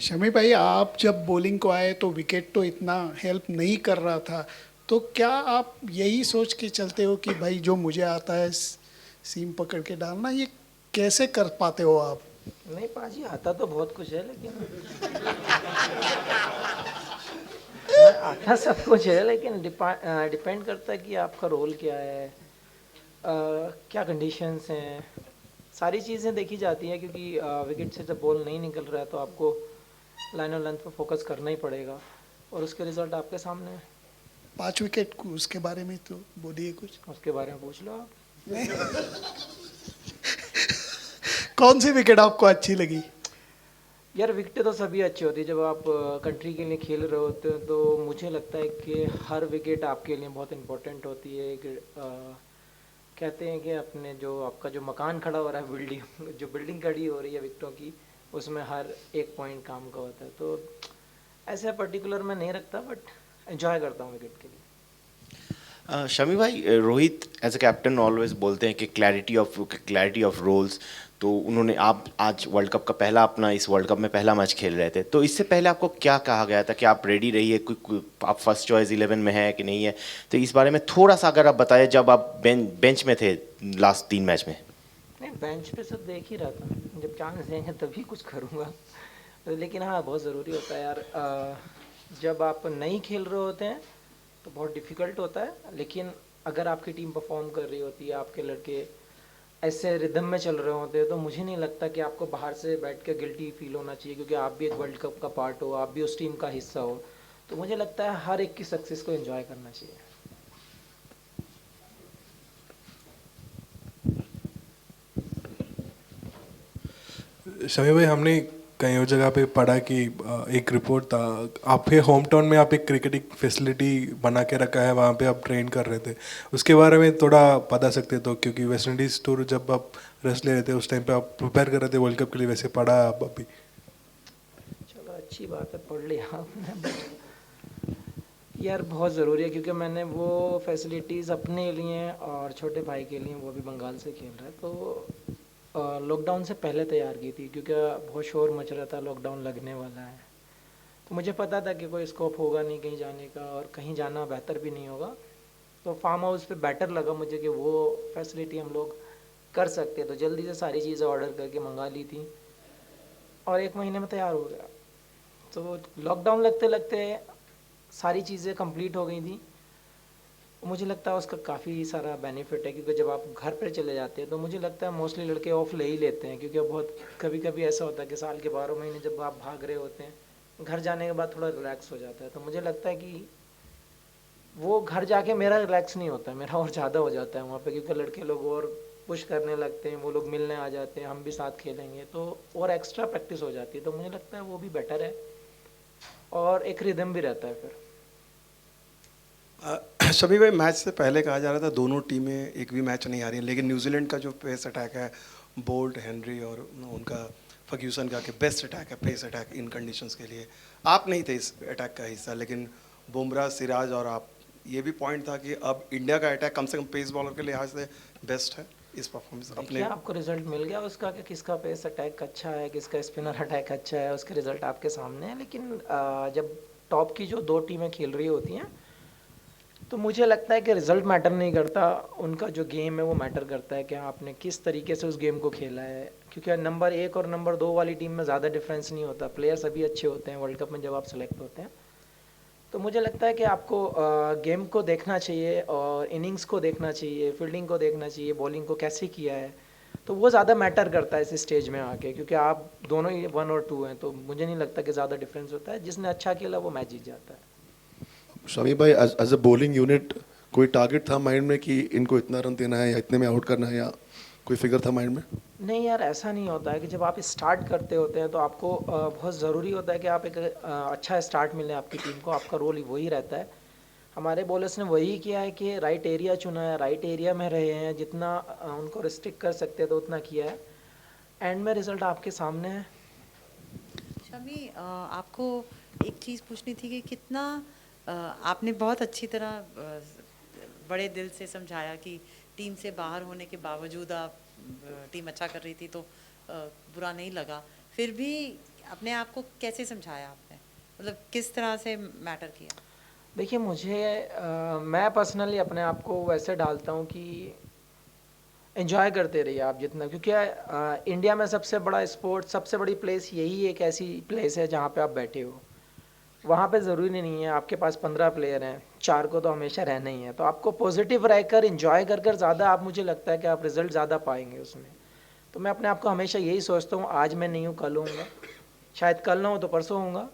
शमी भाई, आप जब बॉलिंग को आए तो विकेट तो इतना हेल्प नहीं कर रहा था, तो क्या आप यही सोच के चलते हो कि भाई जो मुझे आता है सीम पकड़ के डालना, ये कैसे कर पाते हो आप? नहीं पाजी, आता तो बहुत कुछ है लेकिन हाँ, आता सब कुछ है लेकिन डिपेंड करता है कि आपका रोल क्या है, क्या कंडीशंस हैं। सारी चीज़ें देखी जाती हैं क्योंकि विकेट से जब बॉल नहीं निकल रहा है तो आपको लाइन और लेंथ पर फोकस करना ही पड़ेगा और उसके रिजल्ट आपके सामने है। 5 विकेट को उसके बारे में तो बोलिए कुछ। उसके बारे में पूछ लो आप। कौन सी विकेट आपको अच्छी लगी? यार विकेटें तो सभी अच्छी होती है जब आप कंट्री के लिए खेल रहे होते हो, तो मुझे लगता है कि हर विकेट आपके लिए बहुत इंपॉर्टेंट होती है। कहते हैं कि अपने जो आपका जो मकान खड़ा हो रहा है, बिल्डिंग जो बिल्डिंग खड़ी हो रही है विकेटों की, उसमें हर एक पॉइंट काम का होता है। तो ऐसे पर्टिकुलर मैं नहीं रखता, बट एंजॉय करता हूँ विकेट के लिए। शमी भाई, Rohit as a captain always बोलते हैं कि क्लैरिटी ऑफ रोल्स। तो उन्होंने आप आज वर्ल्ड कप का पहला अपना इस वर्ल्ड कप में पहला मैच खेल रहे थे, तो इससे पहले आपको क्या कहा गया था कि आप रेडी रहिए, आप फर्स्ट चॉइस 11 में है कि नहीं है? तो इस बारे में थोड़ा सा अगर आप बताएं, जब आप बेंच में थे लास्ट 3 मैच में। नहीं, बेंच पे सब देख ही रहा था, जब चांस देंगे तभी कुछ करूँगा। लेकिन हाँ, बहुत ज़रूरी होता है यार। जब आप नहीं खेल रहे होते हैं तो बहुत डिफ़िकल्ट होता है, लेकिन अगर आपकी टीम परफॉर्म कर रही होती है, आपके लड़के ऐसे रिदम में चल रहे होते हैं, तो मुझे नहीं लगता कि आपको बाहर से बैठ के गिल्टी फील होना चाहिए, क्योंकि आप भी एक वर्ल्ड कप का पार्ट हो, आप भी उस टीम का हिस्सा हो। तो मुझे लगता है हर एक की सक्सेस को एंजॉय करना चाहिए। शमी भाई, हमने कई और जगह पे पढ़ा कि एक रिपोर्ट था, आपके होम टाउन में आप एक क्रिकेटिंग फैसिलिटी बना के रखा है, वहाँ पे आप ट्रेन कर रहे थे। उसके बारे में थोड़ा बता सकते तो, क्योंकि वेस्ट इंडीज़ टूर जब आप रेस्ट ले रहे थे उस टाइम पे आप प्रिपेयर कर रहे थे वर्ल्ड कप के लिए, वैसे पढ़ा आप अभी? चलो, अच्छी बात है, पढ़ लिया आपने। बट यार बहुत ज़रूरी है, क्योंकि मैंने वो फैसिलिटीज़ अपने लिए और छोटे भाई के लिए, वो भी बंगाल से खेल रहा है, तो लॉकडाउन से पहले तैयार की थी, क्योंकि बहुत शोर मच रहा था लॉकडाउन लगने वाला है। तो मुझे पता था कि कोई स्कोप होगा नहीं कहीं जाने का, और कहीं जाना बेहतर भी नहीं होगा। तो फार्म हाउस पे बेटर लगा मुझे कि वो फैसिलिटी हम लोग कर सकते। तो जल्दी से सारी चीज़ें ऑर्डर करके मंगा ली थी और 1 महीने में तैयार हो गया। तो लॉकडाउन लगते लगते सारी चीज़ें कंप्लीट हो गई थी। मुझे लगता है उसका काफ़ी सारा बेनिफिट है, क्योंकि जब आप घर पर चले जाते हैं तो मुझे लगता है मोस्टली लड़के ऑफ ले ही लेते हैं, क्योंकि बहुत कभी कभी ऐसा होता है कि साल के 12 महीने जब आप भाग रहे होते हैं, घर जाने के बाद थोड़ा रिलैक्स हो जाता है। तो मुझे लगता है कि वो घर जाके मेरा रिलैक्स नहीं होता है, मेरा और ज़्यादा हो जाता है वहाँ पे, क्योंकि लड़के लोग और पुश करने लगते हैं, वो लोग मिलने आ जाते हैं, हम भी साथ खेलेंगे, तो और एक्स्ट्रा प्रैक्टिस हो जाती है। तो मुझे लगता है वो भी बेटर है और एक रिदम भी रहता है फिर। सभी भाई, मैच से पहले कहा जा रहा था दोनों टीमें एक भी मैच नहीं आ रही हैं, लेकिन न्यूजीलैंड का जो पेस अटैक है, बोल्ट, हेनरी और उनका फर्ग्यूसन का, कि बेस्ट अटैक है पेस अटैक इन कंडीशंस के लिए। आप नहीं थे इस अटैक का हिस्सा, लेकिन बुमराह, सिराज और आप, ये भी पॉइंट था कि अब इंडिया का अटैक कम से कम पेस बॉलर के लिहाज से बेस्ट है इस परफॉर्मेंस देखिए, अपने। आपको रिजल्ट मिल गया उसका कि किसका पेस अटैक अच्छा है, किसका स्पिनर अटैक अच्छा है, उसके रिजल्ट आपके सामने है। लेकिन जब टॉप की जो दो टीमें खेल रही होती हैं, तो मुझे लगता है कि रिज़ल्ट मैटर नहीं करता, उनका जो गेम है वो मैटर करता है कि आपने किस तरीके से उस गेम को खेला है। क्योंकि नंबर 1 और नंबर 2 वाली टीम में ज़्यादा डिफरेंस नहीं होता, प्लेयर सभी अच्छे होते हैं वर्ल्ड कप में जब आप सेलेक्ट होते हैं। तो मुझे लगता है कि आपको गेम को देखना चाहिए और इनिंग्स को देखना चाहिए, फील्डिंग को देखना चाहिए, बॉलिंग को कैसे किया है। तो वो ज़्यादा मैटर करता है इस स्टेज में आके, क्योंकि आप दोनों ही 1 और 2 हैं, तो मुझे नहीं लगता कि ज़्यादा डिफरेंस होता है। जिसने अच्छा खेला वो मैच जीत जाता है। शमी भाई, एज अ बॉलिंग यूनिट कोई टारगेट था माइंड में कि इनको इतना रन देना है या इतने में आउट करना है, या कोई फिगर था माइंड में? नहीं यार, ऐसा नहीं होता है कि जब आप स्टार्ट करते होते हैं तो आपको बहुत ज़रूरी होता है कि आप एक अच्छा स्टार्ट मिले आपकी टीम को, आपका रोल वही रहता है। हमारे बॉलर्स ने वही किया है कि राइट एरिया चुना है, राइट एरिया में रहे हैं, जितना उनको रिस्ट्रिक्ट कर सकते हैं तो उतना किया है। एंड में रिजल्ट आपके सामने है। शमी, आपको एक चीज़ पूछनी थी कि कितना आपने बहुत अच्छी तरह बड़े दिल से समझाया कि टीम से बाहर होने के बावजूद आप टीम अच्छा कर रही थी तो बुरा नहीं लगा। फिर भी अपने आप को कैसे समझाया आपने, मतलब किस तरह से मैटर किया? देखिए मुझे मैं पर्सनली अपने आप को वैसे डालता हूँ कि एंजॉय करते रहिए आप जितना, क्योंकि इंडिया में सबसे बड़ा स्पोर्ट, सबसे बड़ी प्लेस यही एक ऐसी प्लेस है जहाँ पे आप बैठे हो। वहाँ पे ज़रूरी नहीं है आपके पास 15 प्लेयर हैं, 4 को तो हमेशा रहना ही है। तो आपको पॉजिटिव रहकर एंजॉय कर कर ज़्यादा आप, मुझे लगता है कि आप रिजल्ट ज़्यादा पाएंगे उसमें। तो मैं अपने आप को हमेशा यही सोचता हूँ, आज मैं नहीं हूँ कल होऊंगा, शायद कल ना हो तो परसों होऊंगा।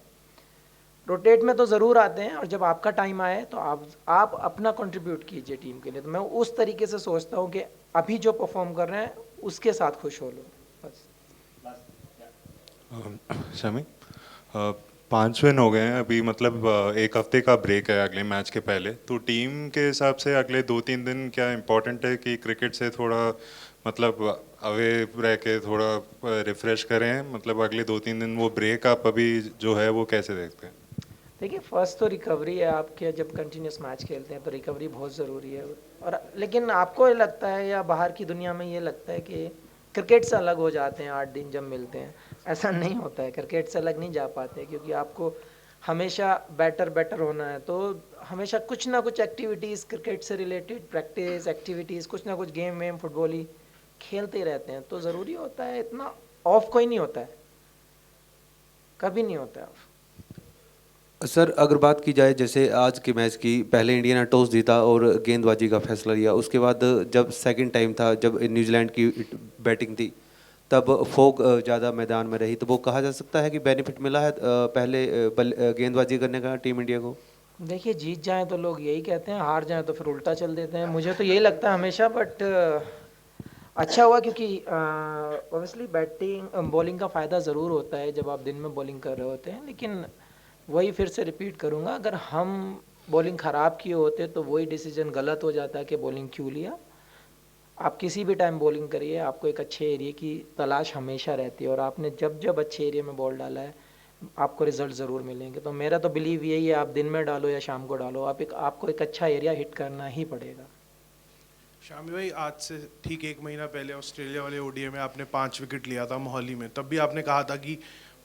रोटेट में तो ज़रूर आते हैं, और जब आपका टाइम आए तो आप अपना कंट्रीब्यूट कीजिए टीम के लिए। तो मैं उस तरीके से सोचता हूँ कि अभी जो परफॉर्म कर रहे हैं उसके साथ खुश हो लो बस। शमी, 5 विन हो गए हैं अभी, मतलब एक हफ्ते का ब्रेक है अगले मैच के पहले, तो टीम के हिसाब से अगले 2-3 दिन क्या इम्पोर्टेंट है कि क्रिकेट से थोड़ा मतलब अवे रह के थोड़ा रिफ्रेश करें, मतलब अगले 2-3 दिन वो ब्रेक आप अभी जो है वो कैसे देखते हैं? देखिए फर्स्ट तो रिकवरी है आपके, जब कंटिन्यूस मैच खेलते हैं तो रिकवरी बहुत ज़रूरी है। और लेकिन आपको ये लगता है या बाहर की दुनिया में ये लगता है कि क्रिकेट से अलग हो जाते हैं 8 दिन जब मिलते हैं, ऐसा नहीं होता है। क्रिकेट से अलग नहीं जा पाते, क्योंकि आपको हमेशा बेटर होना है। तो हमेशा कुछ ना कुछ एक्टिविटीज़ क्रिकेट से रिलेटेड, प्रैक्टिस एक्टिविटीज़, कुछ ना कुछ गेम वेम फुटबॉल ही खेलते ही रहते हैं। तो ज़रूरी होता है, इतना ऑफ कोई नहीं होता है, कभी नहीं होता है ऑफ। सर अगर बात की जाए जैसे आज के मैच की, पहले इंडिया ने टॉस जीता और गेंदबाजी का फैसला लिया, उसके बाद जब सेकंड टाइम था, जब न्यूजीलैंड की बैटिंग थी, तब फोक ज़्यादा मैदान में रही, तो वो कहा जा सकता है कि बेनिफिट मिला है पहले गेंदबाजी करने का टीम इंडिया को? देखिए जीत जाएं तो लोग यही कहते हैं, हार जाएं तो फिर उल्टा चल देते हैं। मुझे तो यही लगता है हमेशा, बट अच्छा हुआ, क्योंकि ऑब्वियसली बैटिंग बॉलिंग का फ़ायदा ज़रूर होता है जब आप दिन में बॉलिंग कर रहे होते हैं। लेकिन वही फिर से रिपीट करूँगा, अगर हम बॉलिंग ख़राब किए होते तो वही डिसीजन गलत हो जाता है कि बॉलिंग क्यों लिया। आप किसी भी टाइम बॉलिंग करिए, आपको एक अच्छे एरिया की तलाश हमेशा रहती है, और आपने जब जब अच्छे एरिया में बॉल डाला है आपको रिजल्ट ज़रूर मिलेंगे। तो मेरा तो बिलीव यही है, आप दिन में डालो या शाम को डालो, आपको एक अच्छा एरिया हिट करना ही पड़ेगा। शामी भाई, आज से ठीक 1 महीना पहले ऑस्ट्रेलिया वाले ओडीआई में आपने 5 विकेट लिया था मोहाली में, तब भी आपने कहा था कि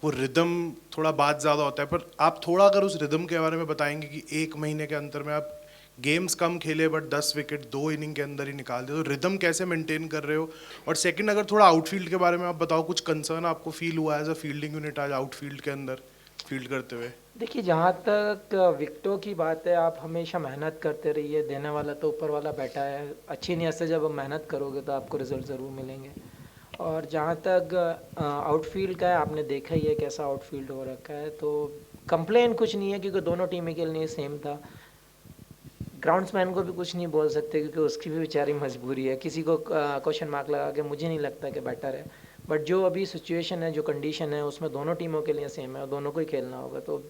वो रिदम थोड़ा बात ज़्यादा होता है। पर आप थोड़ा अगर उस रिदम के बारे में बताएंगे कि 1 महीने के अंतर में आप गेम्स कम खेले बट 10 विकेट 2 इनिंग के अंदर ही निकाल दिए, तो रिदम कैसे मेंटेन कर रहे हो? और सेकंड, अगर थोड़ा आउटफील्ड के बारे में आप बताओ, कुछ कंसर्न आपको फील हुआ एज अ फील्डिंग यूनिट आज आउटफील्ड के अंदर फील्ड करते हुए? देखिए जहाँ तक विकेटों की बात है, आप हमेशा मेहनत करते रहिए, देने वाला तो ऊपर वाला बैठा है। अच्छी नीयत से जब आप मेहनत करोगे तो आपको रिजल्ट ज़रूर मिलेंगे। और जहाँ तक आउटफील्ड का है, आपने देखा ही है कैसा आउटफील्ड हो रखा है, तो कंप्लेन कुछ नहीं है, क्योंकि दोनों टीमें के लिए सेम था। ग्राउंड्समैन को भी कुछ नहीं बोल सकते, क्योंकि उसकी भी बेचारी मजबूरी है। किसी को क्वेश्चन मार्क लगा के मुझे नहीं लगता कि बेटर है, बट जो अभी सिचुएशन है, जो कंडीशन है, उसमें दोनों टीमों के लिए सेम है और दोनों को ही खेलना होगा। तो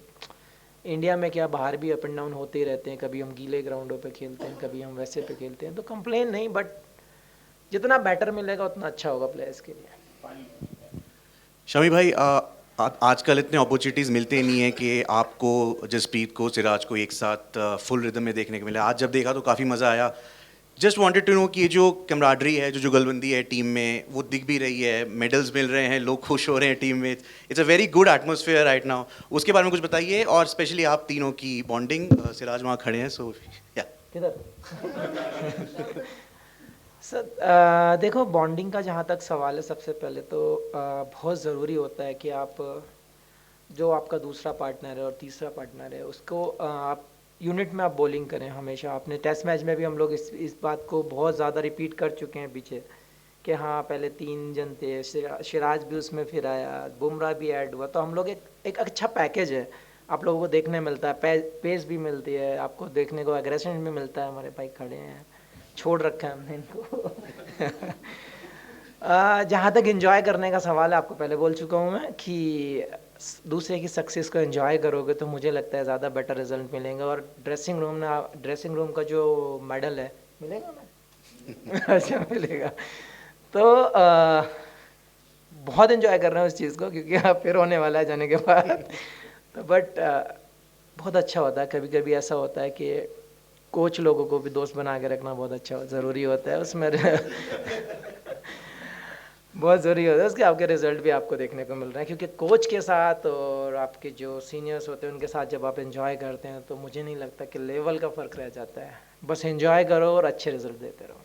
इंडिया में क्या, बाहर भी अप एंड डाउन होते ही रहते हैं, कभी हम गीले ग्राउंडों पे खेलते हैं, कभी हम वैसे पे खेलते हैं। तो कंप्लेन नहीं, बट जितना बैटर मिलेगा उतना अच्छा होगा प्लेयर्स के लिए। शमी भाई, आजकल इतने अपॉर्चुनिटीज़ मिलते नहीं है कि आपको, जसप्रीत को, सिराज को एक साथ फुल रिदम में देखने को मिला। आज जब देखा तो काफ़ी मज़ा आया। जस्ट वांटेड टू नो कि ये जो कैमराडरी है, जो जुगलबंदी है टीम में, वो दिख भी रही है, मेडल्स मिल रहे हैं, लोग खुश हो रहे हैं टीम में, it's a very good atmosphere right now. उसके बारे में कुछ बताइए, और स्पेशली आप तीनों की बॉन्डिंग। सिराज वहाँ खड़े हैं, सो या किधर सर, देखो बॉन्डिंग का जहाँ तक सवाल है, सबसे पहले तो बहुत ज़रूरी होता है कि आप, जो आपका दूसरा पार्टनर है और तीसरा पार्टनर है, उसको आप यूनिट में आप बॉलिंग करें हमेशा। आपने टेस्ट मैच में भी हम लोग इस बात को बहुत ज़्यादा रिपीट कर चुके हैं पीछे, कि हाँ पहले 3 जन थे, सिराज भी उसमें फिर आया, बुमराह भी ऐड हुआ, तो हम लोग एक अच्छा पैकेज है, आप लोगों को देखने मिलता है, पेस भी मिलती है आपको देखने को, एग्रेशन भी मिलता है। हमारे भाई खड़े हैं, छोड़ रखा है हमने इनको। जहाँ तक एंजॉय करने का सवाल है, आपको पहले बोल चुका हूँ मैं कि दूसरे की सक्सेस को एंजॉय करोगे तो मुझे लगता है ज़्यादा बेटर रिजल्ट मिलेंगे। और ड्रेसिंग रूम का जो मेडल है मिलेगा ना? अच्छा मिलेगा। तो बहुत एंजॉय कर रहे हैं उस चीज़ को, क्योंकि आप फिर होने वाला है जाने के बाद। तो बट बहुत अच्छा होता है। कभी कभी ऐसा होता है कि कोच लोगों को भी दोस्त बना के रखना बहुत अच्छा ज़रूरी होता है उसमें। बहुत ज़रूरी होता है उसके, आपके रिजल्ट भी आपको देखने को मिल रहे हैं, क्योंकि कोच के साथ और आपके जो सीनियर्स होते हैं उनके साथ जब आप एंजॉय करते हैं तो मुझे नहीं लगता कि लेवल का फ़र्क रह जाता है। बस एंजॉय करो और अच्छे रिजल्ट देते रहो।